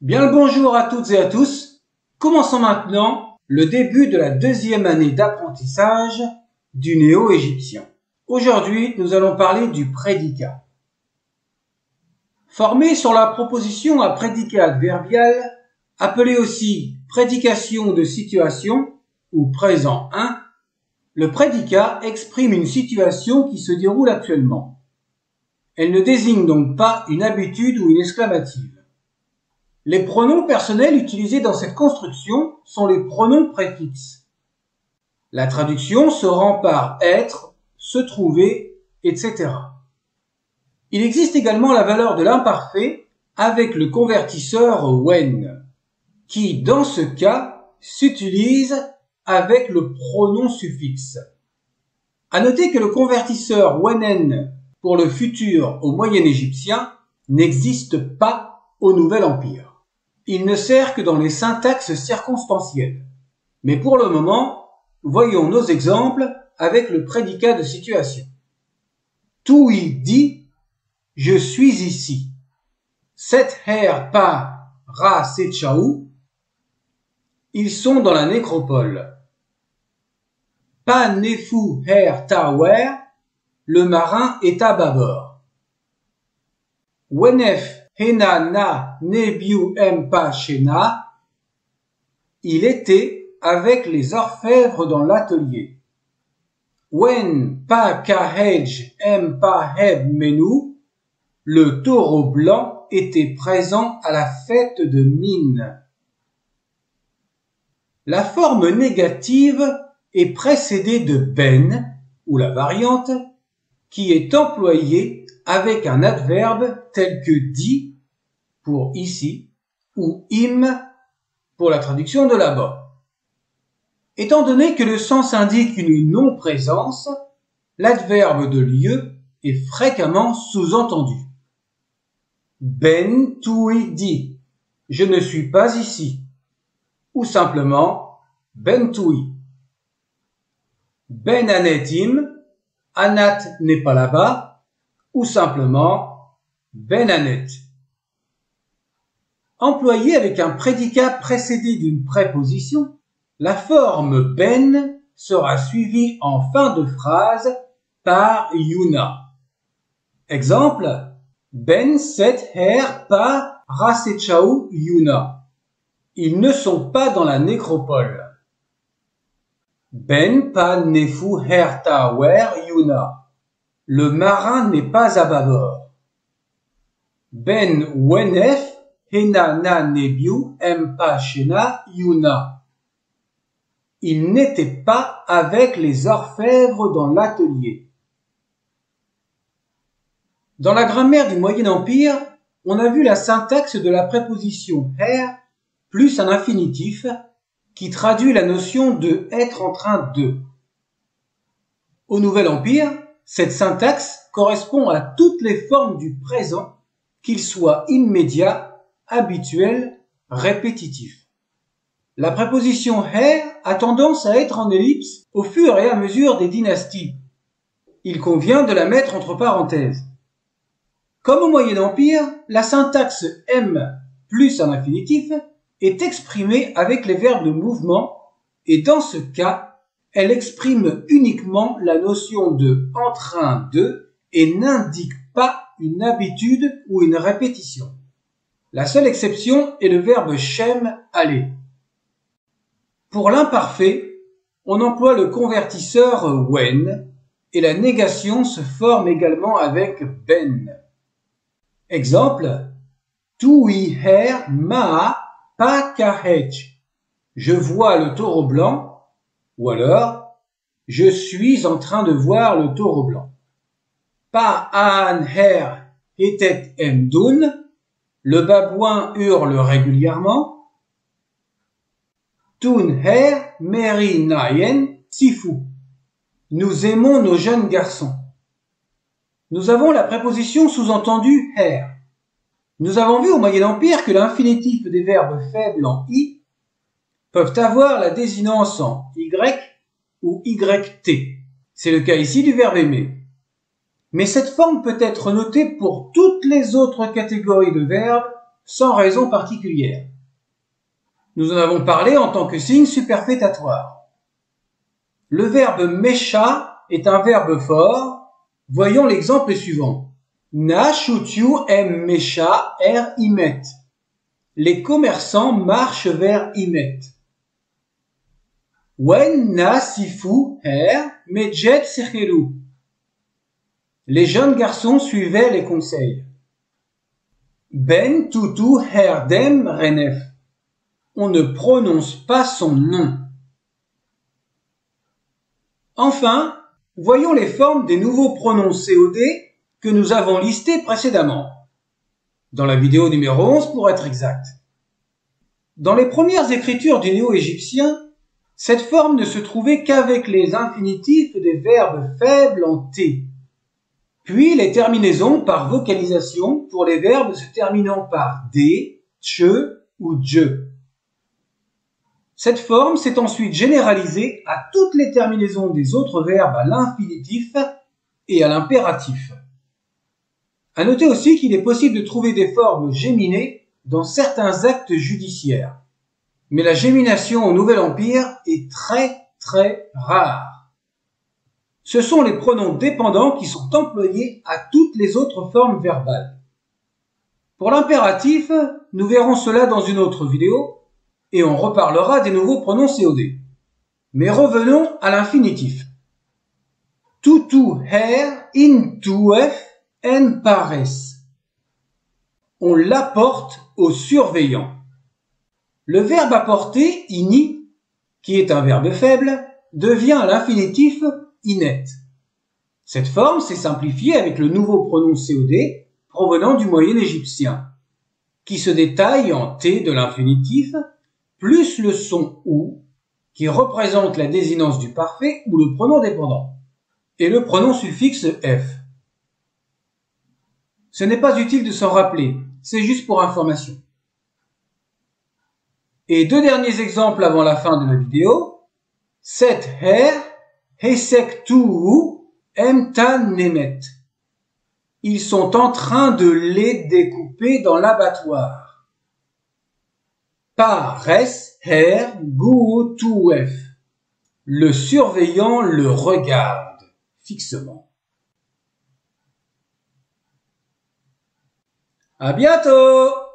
Bien le bonjour à toutes et à tous. Commençons maintenant le début de la deuxième année d'apprentissage du néo-égyptien. Aujourd'hui, nous allons parler du prédicat. Formé sur la proposition à prédicat adverbial, appelée aussi prédication de situation ou présent 1, le prédicat exprime une situation qui se déroule actuellement. Elle ne désigne donc pas une habitude ou une exclamative. Les pronoms personnels utilisés dans cette construction sont les pronoms préfixes. La traduction se rend par être, se trouver, etc. Il existe également la valeur de l'imparfait avec le convertisseur when, qui, dans ce cas, s'utilise avec le pronom suffixe. À noter que le convertisseur wenen pour le futur au Moyen Égyptien n'existe pas au Nouvel Empire. Il ne sert que dans les syntaxes circonstancielles. Mais pour le moment, voyons nos exemples avec le prédicat de situation. Tui dit « Je suis ici ». Set her pa ra sechaou. Ils sont dans la nécropole. Pa nefu her tawer. Le marin est à bâbord. Wenef Hena na nebiu empa shena. Il était avec les orfèvres dans l'atelier. Wen pa kahej empa heb menu. Le taureau blanc était présent à la fête de Mine. La forme négative est précédée de ben, ou la variante, qui est employée avec un adverbe tel que dit pour ici ou im pour la traduction de là-bas. Étant donné que le sens indique une non-présence, l'adverbe de lieu est fréquemment sous-entendu. Ben tui dit « Je ne suis pas ici » ou simplement ben tui. Ben anetim, Anat n'est pas là-bas, ou simplement Ben Anet. Employé avec un prédicat précédé d'une préposition, la forme ben sera suivie en fin de phrase par yuna. Exemple, Ben set her pa rasechau yuna. Ils ne sont pas dans la nécropole. Ben pa nefu her tawer yuna. Le marin n'est pas à bâbord. Ben wenef hena na nebiu empa shena yuna. Il n'était pas avec les orfèvres dans l'atelier. Dans la grammaire du Moyen Empire, on a vu la syntaxe de la préposition her plus un infinitif qui traduit la notion de être en train de. Au Nouvel Empire, cette syntaxe correspond à toutes les formes du présent, qu'ils soient immédiats, habituels, répétitifs. La préposition her a tendance à être en ellipse au fur et à mesure des dynasties. Il convient de la mettre entre parenthèses. Comme au Moyen Empire, la syntaxe m plus un infinitif est exprimée avec les verbes de mouvement et dans ce cas, elle exprime uniquement la notion de « en train de » et n'indique pas une habitude ou une répétition. La seule exception est le verbe shem aller. Pour l'imparfait, on emploie le convertisseur when et la négation se forme également avec ben. Exemple, tui her maa pa kahech. Je vois le taureau blanc. Ou alors, je suis en train de voir le taureau blanc. Pa an her etet emdun. Le babouin hurle régulièrement. Tun her meri nayen sifu. Nous aimons nos jeunes garçons. Nous avons la préposition sous-entendue her. Nous avons vu au Moyen Empire que l'infinitif des verbes faibles en i peuvent avoir la désinence en y ou yt. C'est le cas ici du verbe aimer. Mais cette forme peut être notée pour toutes les autres catégories de verbes sans raison particulière. Nous en avons parlé en tant que signe superfétatoire. Le verbe mesha est un verbe fort. Voyons l'exemple suivant. Na shutiu em mesha er imet. Les commerçants marchent vers Imet. Wen na sifu her mejet secheru. Les jeunes garçons suivaient les conseils. Ben tutu her dem renef. On ne prononce pas son nom. Enfin, voyons les formes des nouveaux pronoms COD que nous avons listés précédemment. Dans la vidéo numéro 11 pour être exact. Dans les premières écritures du néo-égyptien, cette forme ne se trouvait qu'avec les infinitifs des verbes faibles en T, puis les terminaisons par vocalisation pour les verbes se terminant par D, tche ou dje. Cette forme s'est ensuite généralisée à toutes les terminaisons des autres verbes à l'infinitif et à l'impératif. À noter aussi qu'il est possible de trouver des formes géminées dans certains actes judiciaires. Mais la gémination au Nouvel Empire est très rare. Ce sont les pronoms dépendants qui sont employés à toutes les autres formes verbales. Pour l'impératif, nous verrons cela dans une autre vidéo et on reparlera des nouveaux pronoms COD. Mais revenons à l'infinitif. Tutu her intuef en pares. On l'apporte au surveillant. Le verbe apporter, ini, qui est un verbe faible, devient à l'infinitif inet. Cette forme s'est simplifiée avec le nouveau pronom COD provenant du moyen égyptien, qui se détaille en T de l'infinitif, plus le son OU, qui représente la désinence du parfait ou le pronom dépendant, et le pronom suffixe F. Ce n'est pas utile de s'en rappeler, c'est juste pour information. Et deux derniers exemples avant la fin de la vidéo. Set her hesek tuu emtan nemet. Ils sont en train de les découper dans l'abattoir. Pares her guutuef. Le surveillant le regarde fixement. À bientôt!